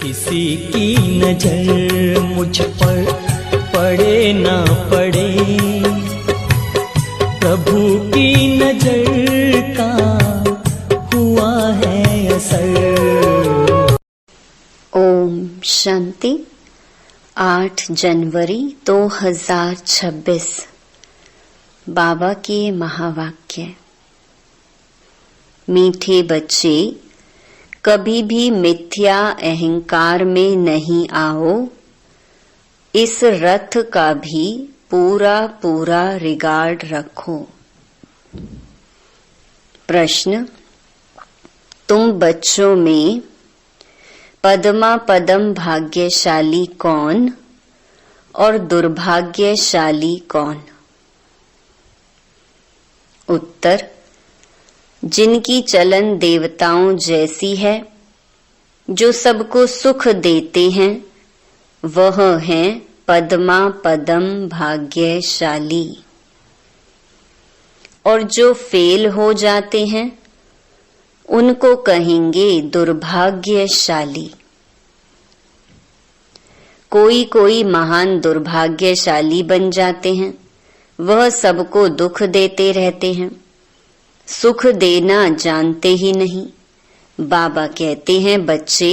किसी की नजर मुझ पर पड़े ना पड़े, प्रभु की नजर का हुआ है असर। ओम शांति। 8 जनवरी 2026 बाबा के महावाक्य। मीठे बच्चे, कभी भी मिथ्या अहंकार में नहीं आओ। इस रथ का भी पूरा पूरा रिगार्ड रखो। प्रश्न, तुम बच्चों में पद्मा पदम भाग्यशाली कौन और दुर्भाग्यशाली कौन? उत्तर, जिनकी चलन देवताओं जैसी है, जो सबको सुख देते हैं, वह हैं पद्मा पदम भाग्यशाली। और जो फेल हो जाते हैं, उनको कहेंगे दुर्भाग्यशाली। कोई कोई महान दुर्भाग्यशाली बन जाते हैं, वह सबको दुख देते रहते हैं, सुख देना जानते ही नहीं। बाबा कहते हैं, बच्चे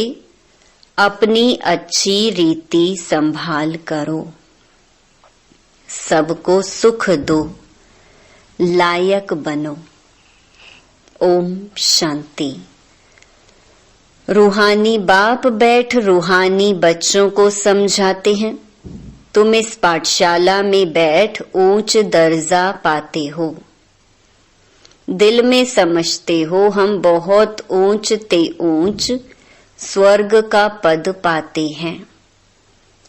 अपनी अच्छी रीति संभाल करो, सबको सुख दो, लायक बनो। ओम शांति। रूहानी बाप बैठ रूहानी बच्चों को समझाते हैं, तुम इस पाठशाला में बैठ ऊंच दर्जा पाते हो। दिल में समझते हो हम बहुत ऊंच ते ऊंच स्वर्ग का पद पाते हैं।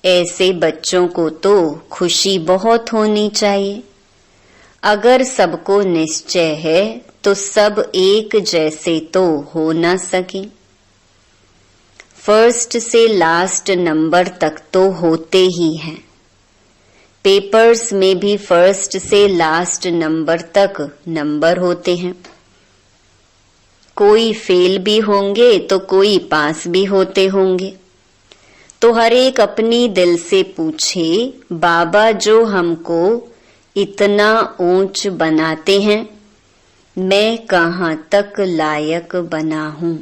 ऐसे बच्चों को तो खुशी बहुत होनी चाहिए। अगर सबको निश्चय है तो सब एक जैसे तो हो ना सके। फर्स्ट से लास्ट नंबर तक तो होते ही हैं। पेपर्स में भी फर्स्ट से लास्ट नंबर तक नंबर होते हैं। कोई फेल भी होंगे तो कोई पास भी होते होंगे। तो हर एक अपनी दिल से पूछे, बाबा जो हमको इतना ऊंच बनाते हैं, मैं कहाँ तक लायक बना हूँ?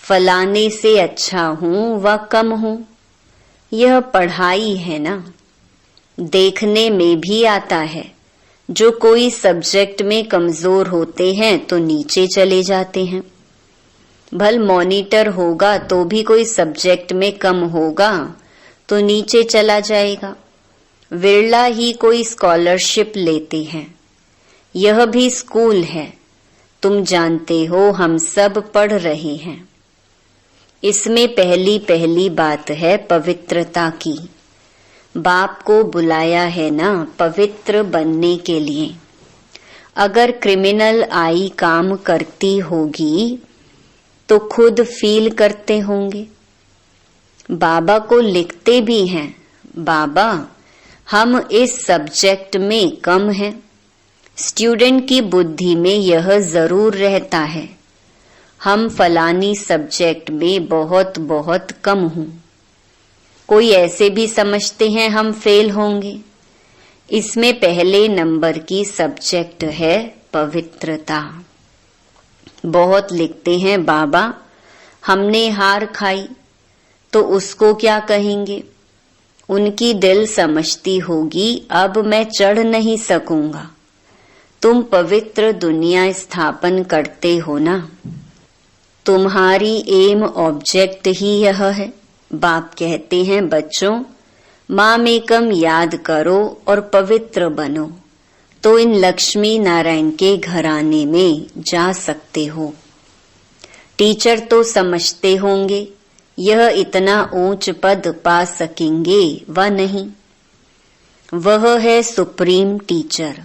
फलाने से अच्छा हूँ व कम हूँ? यह पढ़ाई है ना, देखने में भी आता है। जो कोई सब्जेक्ट में कमजोर होते हैं तो नीचे चले जाते हैं। भल मॉनिटर होगा तो भी कोई सब्जेक्ट में कम होगा तो नीचे चला जाएगा। विरला ही कोई स्कॉलरशिप लेते हैं। यह भी स्कूल है, तुम जानते हो, हम सब पढ़ रहे हैं। इसमें पहली पहली बात है पवित्रता की। बाप को बुलाया है ना पवित्र बनने के लिए। अगर क्रिमिनल आई काम करती होगी तो खुद फील करते होंगे। बाबा को लिखते भी हैं, बाबा हम इस सब्जेक्ट में कम हैं। स्टूडेंट की बुद्धि में यह जरूर रहता है, हम फलानी सब्जेक्ट में बहुत बहुत कम हूँ। कोई ऐसे भी समझते हैं हम फेल होंगे। इसमें पहले नंबर की सब्जेक्ट है पवित्रता। बहुत लिखते हैं, बाबा हमने हार खाई तो उसको क्या कहेंगे? उनकी दिल समझती होगी, अब मैं चढ़ नहीं सकूंगा। तुम पवित्र दुनिया स्थापन करते हो ना, तुम्हारी एम ऑब्जेक्ट ही यह है। बाप कहते हैं, बच्चों माम एकम याद करो और पवित्र बनो, तो इन लक्ष्मी नारायण के घराने में जा सकते हो। टीचर तो समझते होंगे यह इतना ऊंच पद पा सकेंगे व नहीं। वह है सुप्रीम टीचर।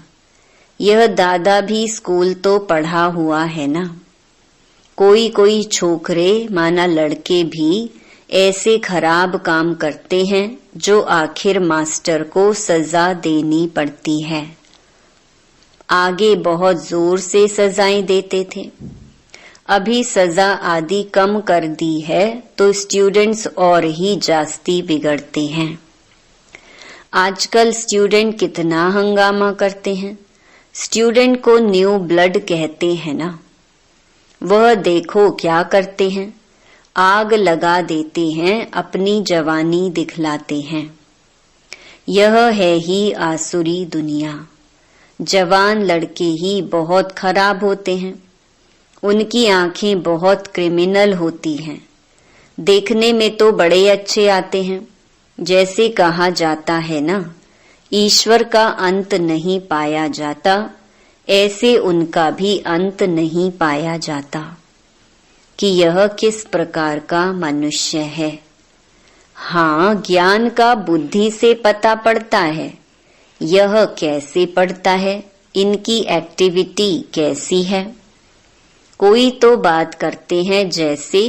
यह दादा भी स्कूल तो पढ़ा हुआ है ना। कोई कोई छोकरे माना लड़के भी ऐसे खराब काम करते हैं जो आखिर मास्टर को सजा देनी पड़ती है। आगे बहुत जोर से सजाएं देते थे, अभी सजा आदि कम कर दी है तो स्टूडेंट्स और ही जास्ती बिगड़ते हैं। आजकल स्टूडेंट कितना हंगामा करते हैं। स्टूडेंट को न्यू ब्लड कहते हैं ना। वह देखो क्या करते हैं, आग लगा देते हैं, अपनी जवानी दिखलाते हैं। यह है ही आसुरी दुनिया। जवान लड़के ही बहुत खराब होते हैं। उनकी आंखें बहुत क्रिमिनल होती हैं। देखने में तो बड़े अच्छे आते हैं। जैसे कहा जाता है ना, ईश्वर का अंत नहीं पाया जाता, ऐसे उनका भी अंत नहीं पाया जाता कि यह किस प्रकार का मनुष्य है। हाँ, ज्ञान का बुद्धि से पता पड़ता है। यह कैसे पड़ता है, इनकी एक्टिविटी कैसी है। कोई तो बात करते हैं जैसे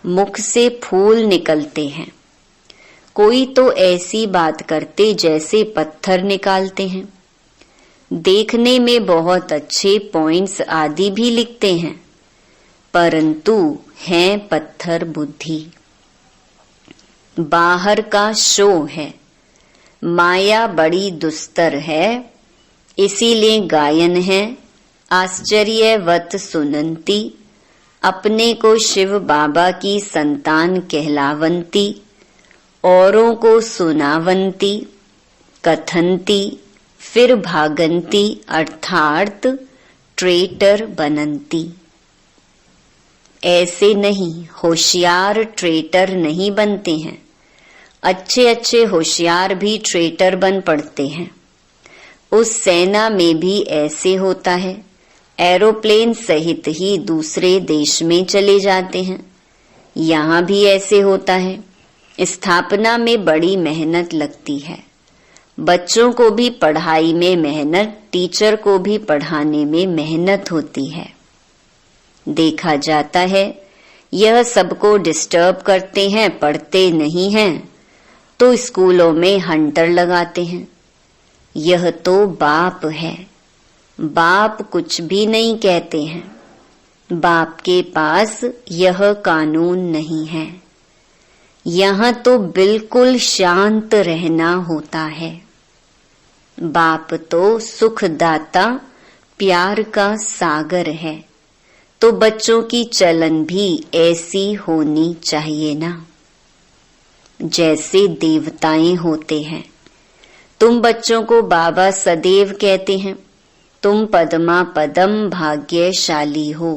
मुख से फूल निकलते हैं, कोई तो ऐसी बात करते जैसे पत्थर निकालते हैं। देखने में बहुत अच्छे पॉइंट्स आदि भी लिखते हैं, परंतु हैं पत्थर बुद्धि। बाहर का शो है। माया बड़ी दुस्तर है, इसीलिए गायन है, आश्चर्यवत सुनंती, अपने को शिव बाबा की संतान कहलावंती, औरों को सुनावंती, कथंती, फिर भागंती अर्थात ट्रेटर बनंती। ऐसे नहीं, होशियार ट्रेटर नहीं बनते हैं। अच्छे अच्छे होशियार भी ट्रेटर बन पड़ते हैं। उस सेना में भी ऐसे होता है। एरोप्लेन सहित ही दूसरे देश में चले जाते हैं। यहाँ भी ऐसे होता है। स्थापना में बड़ी मेहनत लगती है। बच्चों को भी पढ़ाई में मेहनत, टीचर को भी पढ़ाने में मेहनत होती है। देखा जाता है यह सबको डिस्टर्ब करते हैं, पढ़ते नहीं हैं, तो स्कूलों में हंटर लगाते हैं। यह तो बाप है। बाप कुछ भी नहीं कहते हैं। बाप के पास यह कानून नहीं है। यहाँ तो बिल्कुल शांत रहना होता है। बाप तो सुखदाता, प्यार का सागर है, तो बच्चों की चलन भी ऐसी होनी चाहिए ना, जैसे देवताएं होते हैं। तुम बच्चों को बाबा सदैव कहते हैं, तुम पद्मा पदम भाग्यशाली हो,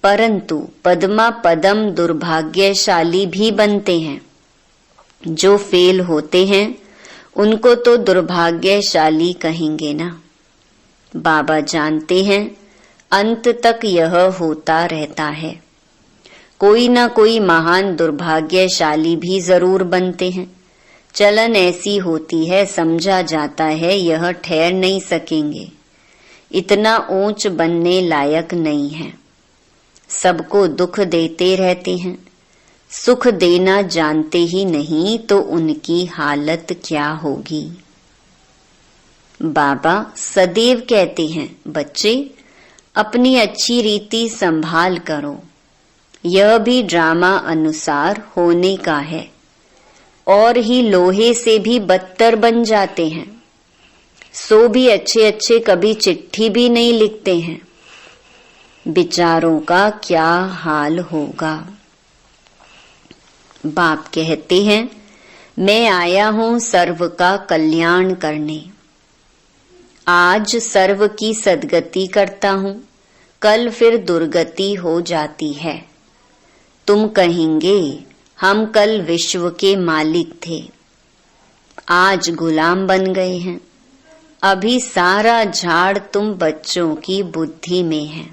परंतु पद्मा पदम दुर्भाग्यशाली भी बनते हैं। जो फेल होते हैं उनको तो दुर्भाग्यशाली कहेंगे ना। बाबा जानते हैं अंत तक यह होता रहता है। कोई ना कोई महान दुर्भाग्यशाली भी जरूर बनते हैं। चलन ऐसी होती है, समझा जाता है यह ठहर नहीं सकेंगे, इतना ऊंच बनने लायक नहीं है। सबको दुख देते रहते हैं। सुख देना जानते ही नहीं तो उनकी हालत क्या होगी। बाबा सदैव कहते हैं, बच्चे अपनी अच्छी रीति संभाल करो। यह भी ड्रामा अनुसार होने का है, और ही लोहे से भी बदतर बन जाते हैं। सो भी अच्छे अच्छे कभी चिट्ठी भी नहीं लिखते हैं। बेचारों का क्या हाल होगा। बाप कहते हैं, मैं आया हूं सर्व का कल्याण करने। आज सर्व की सद्गति करता हूं, कल फिर दुर्गति हो जाती है। तुम कहेंगे हम कल विश्व के मालिक थे, आज गुलाम बन गए हैं। अभी सारा झाड़ तुम बच्चों की बुद्धि में है।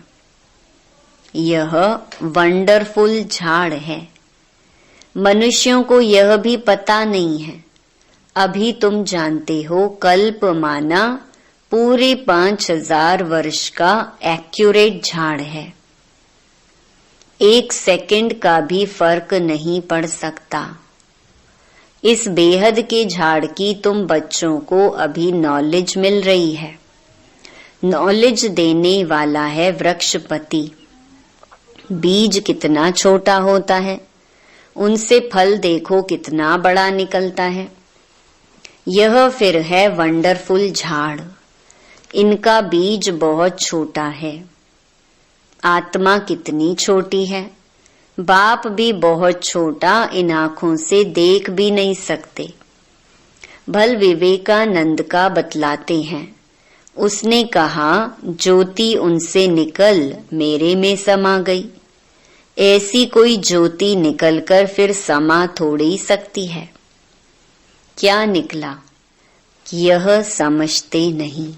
यह वंडरफुल झाड़ है। मनुष्यों को यह भी पता नहीं है। अभी तुम जानते हो कल्प माना पूरे 5000 वर्ष का एक्यूरेट झाड़ है। 1 सेकंड का भी फर्क नहीं पड़ सकता। इस बेहद के झाड़ की तुम बच्चों को अभी नॉलेज मिल रही है। नॉलेज देने वाला है वृक्षपति। बीज कितना छोटा होता है, उनसे फल देखो कितना बड़ा निकलता है। यह फिर है वंडरफुल झाड़, इनका बीज बहुत छोटा है। आत्मा कितनी छोटी है, बाप भी बहुत छोटा, इन आंखों से देख भी नहीं सकते। भल विवेकानंद का बतलाते हैं, उसने कहा ज्योति उनसे निकल मेरे में समा गई। ऐसी कोई ज्योति निकलकर फिर समा थोड़ी सकती है। क्या निकला, यह समझते नहीं।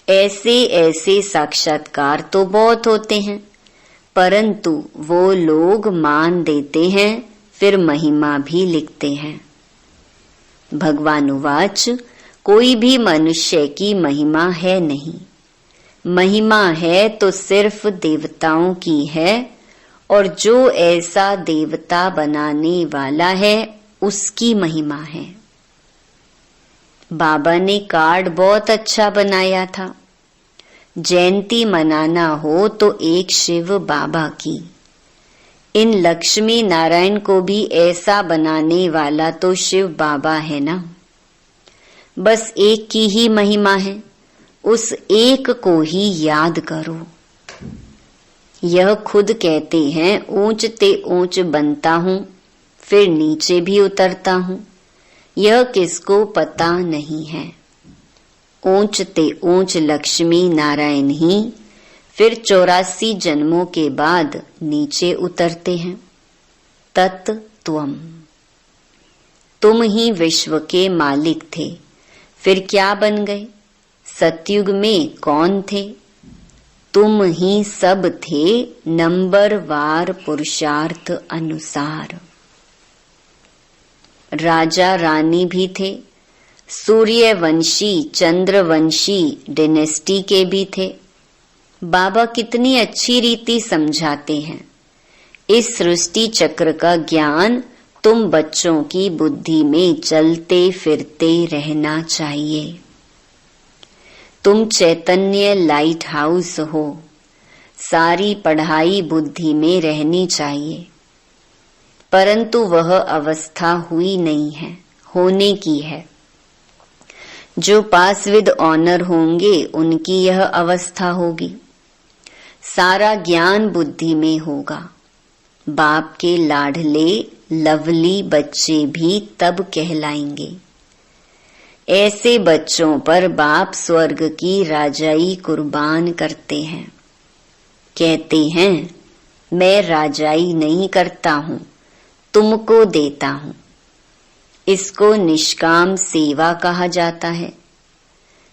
ऐसे ऐसे साक्षात्कार तो बहुत होते हैं, परंतु वो लोग मान देते हैं, फिर महिमा भी लिखते हैं। भगवान उवाच, कोई भी मनुष्य की महिमा है नहीं। महिमा है तो सिर्फ देवताओं की है, और जो ऐसा देवता बनाने वाला है उसकी महिमा है। बाबा ने कार्ड बहुत अच्छा बनाया था। जयंती मनाना हो तो एक शिव बाबा की। इन लक्ष्मी नारायण को भी ऐसा बनाने वाला तो शिव बाबा है ना। बस एक की ही महिमा है, उस एक को ही याद करो। यह खुद कहते हैं ऊंच ते ऊंच बनता हूं, फिर नीचे भी उतरता हूं। यह किसको पता नहीं है। ऊंच ते ऊंच लक्ष्मी नारायण ही फिर 84 जन्मों के बाद नीचे उतरते हैं। तत्त्वम, तुम ही विश्व के मालिक थे, फिर क्या बन गए? सतयुग में कौन थे? तुम ही सब थे, नंबरवार पुरुषार्थ अनुसार। राजा रानी भी थे, सूर्यवंशी चंद्रवंशी डिनेस्टी के भी थे। बाबा कितनी अच्छी रीति समझाते हैं। इस सृष्टि चक्र का ज्ञान तुम बच्चों की बुद्धि में चलते फिरते रहना चाहिए। तुम चैतन्य लाइट हाउस हो, सारी पढ़ाई बुद्धि में रहनी चाहिए, परंतु वह अवस्था हुई नहीं है, होने की है। जो पास विद ऑनर होंगे उनकी यह अवस्था होगी। सारा ज्ञान बुद्धि में होगा। बाप के लाडले लवली बच्चे भी तब कहलाएंगे। ऐसे बच्चों पर बाप स्वर्ग की राजाई कुर्बान करते हैं। कहते हैं मैं राजाई नहीं करता हूं, तुमको देता हूं। इसको निष्काम सेवा कहा जाता है।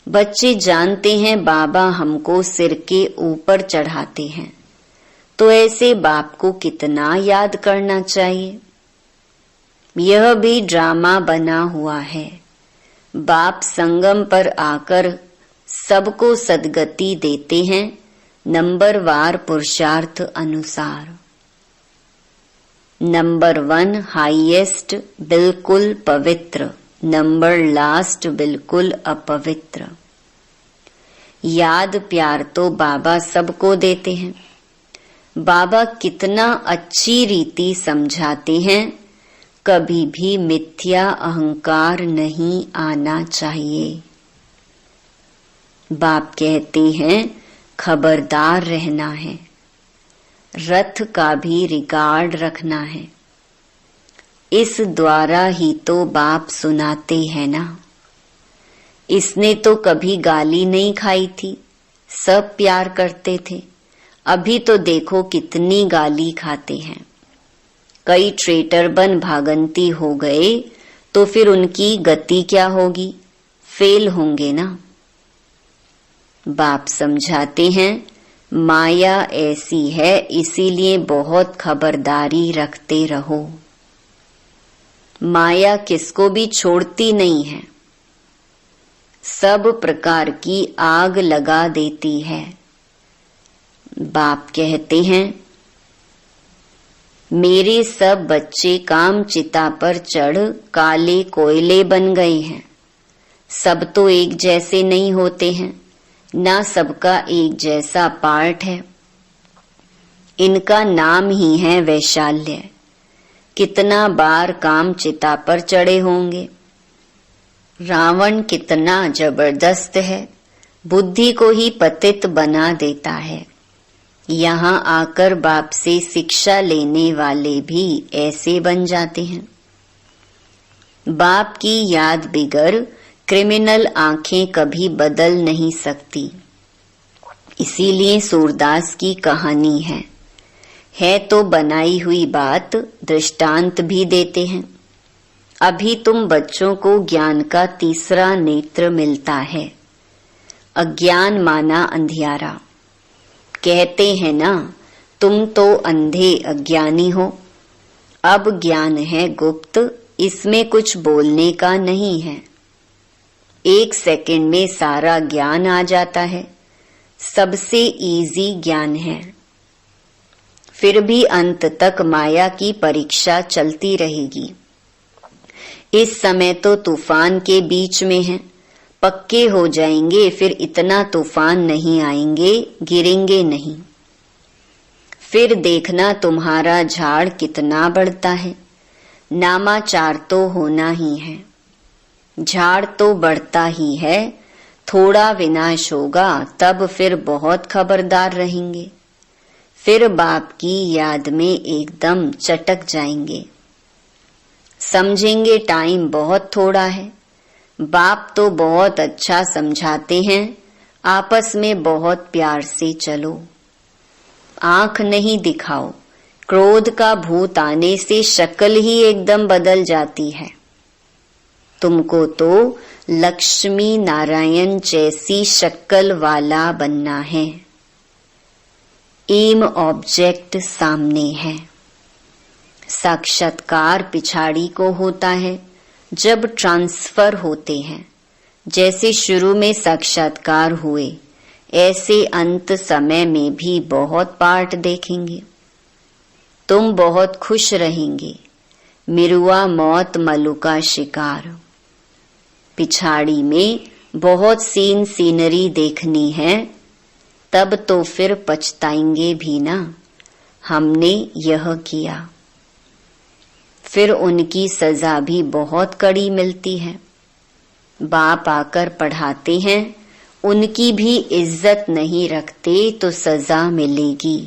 बच्चे जानते हैं बाबा हमको सिर के ऊपर चढ़ाते हैं, तो ऐसे बाप को कितना याद करना चाहिए। यह भी ड्रामा बना हुआ है। बाप संगम पर आकर सबको सद्गति देते हैं, नंबरवार पुरुषार्थ अनुसार। नंबर 1 हाईएस्ट बिल्कुल पवित्र, नंबर लास्ट बिल्कुल अपवित्र। याद प्यार तो बाबा सबको देते हैं। बाबा कितना अच्छी रीति समझाते हैं, कभी भी मिथ्या अहंकार नहीं आना चाहिए। बाप कहते हैं खबरदार रहना है, रथ का भी रिकॉर्ड रखना है। इस द्वारा ही तो बाप सुनाते हैं ना। इसने तो कभी गाली नहीं खाई थी, सब प्यार करते थे। अभी तो देखो कितनी गाली खाते हैं। कई ट्रेटर बन भागंती हो गए तो फिर उनकी गति क्या होगी? फेल होंगे ना। बाप समझाते हैं माया ऐसी है, इसीलिए बहुत खबरदारी रखते रहो। माया किसको भी छोड़ती नहीं है, सब प्रकार की आग लगा देती है। बाप कहते हैं मेरे सब बच्चे काम चिता पर चढ़ काले कोयले बन गए हैं। सब तो एक जैसे नहीं होते हैं, ना सबका एक जैसा पार्ट है। इनका नाम ही है वैशाल्य। कितना बार काम चिता पर चढ़े होंगे। रावण कितना जबरदस्त है, बुद्धि को ही पतित बना देता है। यहाँ आकर बाप से शिक्षा लेने वाले भी ऐसे बन जाते हैं। बाप की याद बिगर क्रिमिनल आंखें कभी बदल नहीं सकती। इसीलिए सूरदास की कहानी है तो बनाई हुई बात, दृष्टांत भी देते हैं। अभी तुम बच्चों को ज्ञान का तीसरा नेत्र मिलता है। अज्ञान माना अंधियारा। कहते हैं ना, तुम तो अंधे अज्ञानी हो। अब ज्ञान है गुप्त, इसमें कुछ बोलने का नहीं है। 1 सेकंड में सारा ज्ञान आ जाता है। सबसे इजी ज्ञान है। फिर भी अंत तक माया की परीक्षा चलती रहेगी। इस समय तो तूफान के बीच में है। पक्के हो जाएंगे, फिर इतना तूफान नहीं आएंगे, गिरेंगे नहीं। फिर देखना तुम्हारा झाड़ कितना बढ़ता है। नामाचार तो होना ही है। झाड़ तो बढ़ता ही है। थोड़ा विनाश होगा, तब फिर बहुत खबरदार रहेंगे। फिर बाप की याद में एकदम चटक जाएंगे। समझेंगे टाइम बहुत थोड़ा है। बाप तो बहुत अच्छा समझाते हैं, आपस में बहुत प्यार से चलो। आंख नहीं दिखाओ। क्रोध का भूत आने से शक्ल ही एकदम बदल जाती है। तुमको तो लक्ष्मी नारायण जैसी शक्ल वाला बनना है। एम ऑब्जेक्ट सामने है। साक्षात्कार पिछाड़ी को होता है जब ट्रांसफर होते हैं। जैसे शुरू में साक्षात्कार हुए, ऐसे अंत समय में भी बहुत पार्ट देखेंगे। तुम बहुत खुश रहेंगे। मिरुआ मौत मलु का शिकार। पिछाड़ी में बहुत सीनरी देखनी है, तब तो फिर पछताएंगे भी ना, हमने यह किया। फिर उनकी सजा भी बहुत कड़ी मिलती है। बाप आकर पढ़ाते हैं, उनकी भी इज्जत नहीं रखते तो सजा मिलेगी।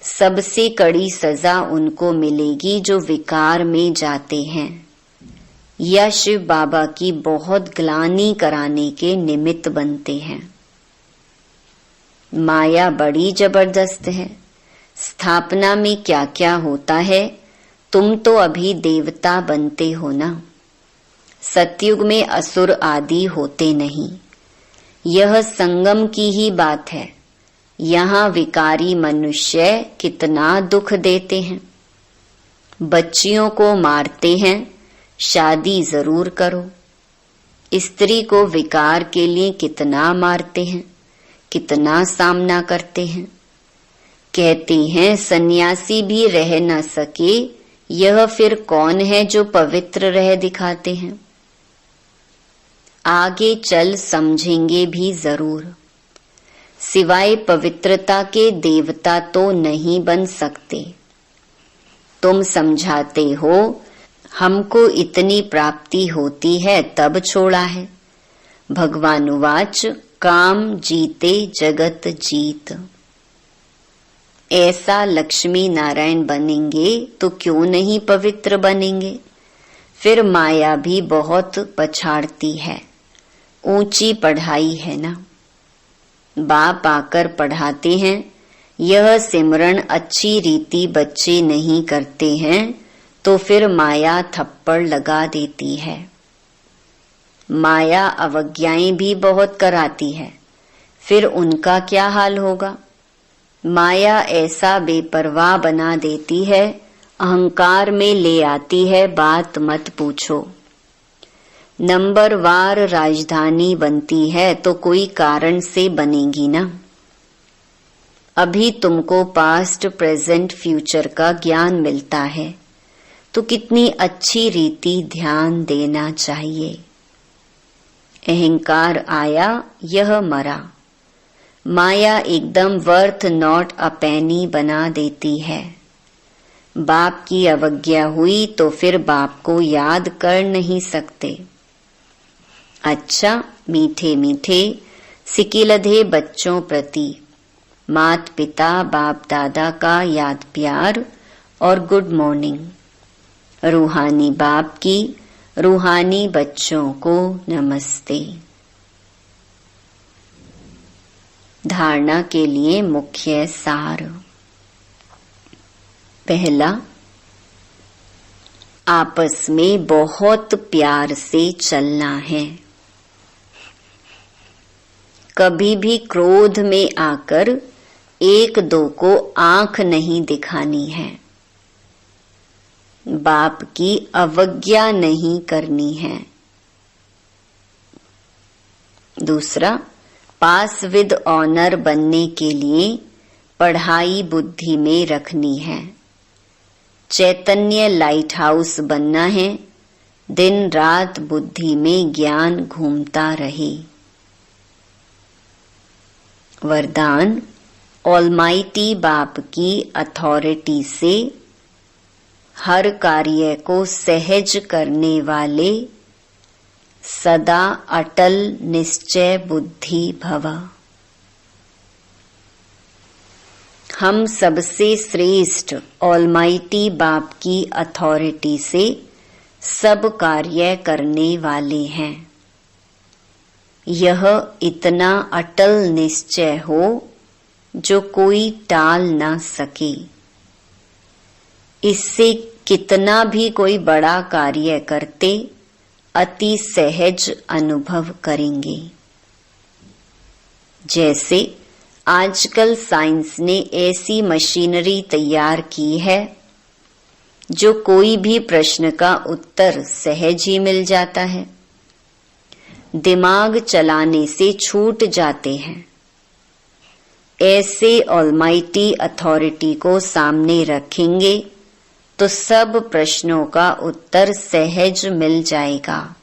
सबसे कड़ी सजा उनको मिलेगी जो विकार में जाते हैं या शिव बाबा की बहुत ग्लानि कराने के निमित्त बनते हैं। माया बड़ी जबरदस्त है। स्थापना में क्या क्या होता है, तुम तो अभी देवता बनते हो ना। सतयुग में असुर आदि होते नहीं। यह संगम की ही बात है। यहाँ विकारी मनुष्य कितना दुख देते हैं। बच्चियों को मारते हैं। शादी जरूर करो। स्त्री को विकार के लिए कितना मारते हैं, कितना सामना करते हैं। कहते हैं सन्यासी भी रह न सके, यह फिर कौन है जो पवित्र रह दिखाते हैं। आगे चल समझेंगे भी जरूर। सिवाय पवित्रता के देवता तो नहीं बन सकते। तुम समझाते हो हमको इतनी प्राप्ति होती है तब छोड़ा है। भगवानुवाच काम जीते जगत जीत। ऐसा लक्ष्मी नारायण बनेंगे तो क्यों नहीं पवित्र बनेंगे। फिर माया भी बहुत पछाड़ती है। ऊंची पढ़ाई है ना। बाप आकर पढ़ाते हैं, यह सिमरन अच्छी रीति बच्चे नहीं करते हैं तो फिर माया थप्पड़ लगा देती है। माया अवज्ञाएं भी बहुत कराती है, फिर उनका क्या हाल होगा। माया ऐसा बेपरवाह बना देती है, अहंकार में ले आती है, बात मत पूछो। नंबरवार राजधानी बनती है तो कोई कारण से बनेगी ना। अभी तुमको पास्ट प्रेजेंट फ्यूचर का ज्ञान मिलता है तो कितनी अच्छी रीति ध्यान देना चाहिए। अहंकार आया, यह मरा। माया एकदम वर्थ नॉट अ पेनी बना देती है। बाप की अवज्ञा हुई तो फिर बाप को याद कर नहीं सकते। अच्छा, मीठे मीठे सिकिलधे बच्चों प्रति मात पिता बाप दादा का याद प्यार और गुड मॉर्निंग। रूहानी बाप की रूहानी बच्चों को नमस्ते। धारणा के लिए मुख्य सार। पहला, आपस में बहुत प्यार से चलना है। कभी भी क्रोध में आकर एक दो को आंख नहीं दिखानी है। बाप की अवज्ञा नहीं करनी है। दूसरा, पास विद ऑनर बनने के लिए पढ़ाई बुद्धि में रखनी है। चैतन्य लाइट हाउस बनना है। दिन रात बुद्धि में ज्ञान घूमता रहे। वरदान, ऑलमाइटी बाप की अथॉरिटी से हर कार्य को सहज करने वाले सदा अटल निश्चय बुद्धि भव। हम सबसे श्रेष्ठ ऑलमाइटी बाप की अथॉरिटी से सब कार्य करने वाले हैं। यह इतना अटल निश्चय हो जो कोई टाल ना सके। इससे कितना भी कोई बड़ा कार्य करते अति सहज अनुभव करेंगे। जैसे आजकल साइंस ने ऐसी मशीनरी तैयार की है जो कोई भी प्रश्न का उत्तर सहज ही मिल जाता है। दिमाग चलाने से छूट जाते हैं। ऐसे ऑलमाइटी अथॉरिटी को सामने रखेंगे तो सब प्रश्नों का उत्तर सहज मिल जाएगा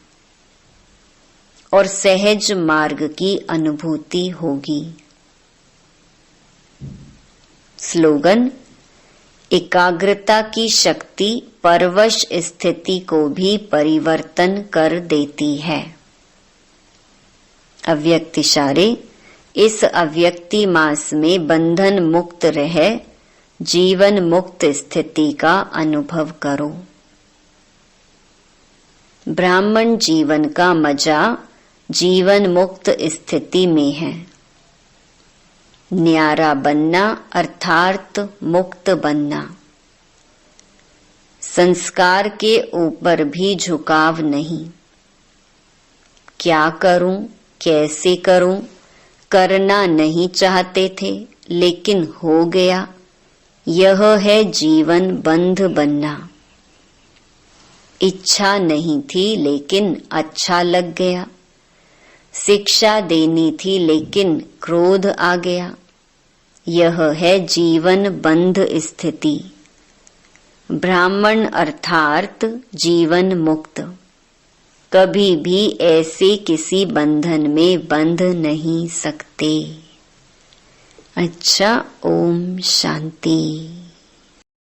और सहज मार्ग की अनुभूति होगी। स्लोगन, एकाग्रता की शक्ति परवश स्थिति को भी परिवर्तन कर देती है। अव्यक्त इशारे, इस अव्यक्ति मास में बंधन मुक्त रह जीवन मुक्त स्थिति का अनुभव करो। ब्राह्मण जीवन का मजा जीवन मुक्त स्थिति में है। न्यारा बनना अर्थात मुक्त बनना। संस्कार के ऊपर भी झुकाव नहीं। क्या करूं, कैसे करूं, करना नहीं चाहते थे लेकिन हो गया। यह है जीवन बंध बनना। इच्छा नहीं थी लेकिन अच्छा लग गया। शिक्षा देनी थी लेकिन क्रोध आ गया। यह है जीवन बंध स्थिति। ब्राह्मण अर्थात जीवन मुक्त। कभी भी ऐसे किसी बंधन में बंध नहीं सकते। अच्छा, ओम शांति।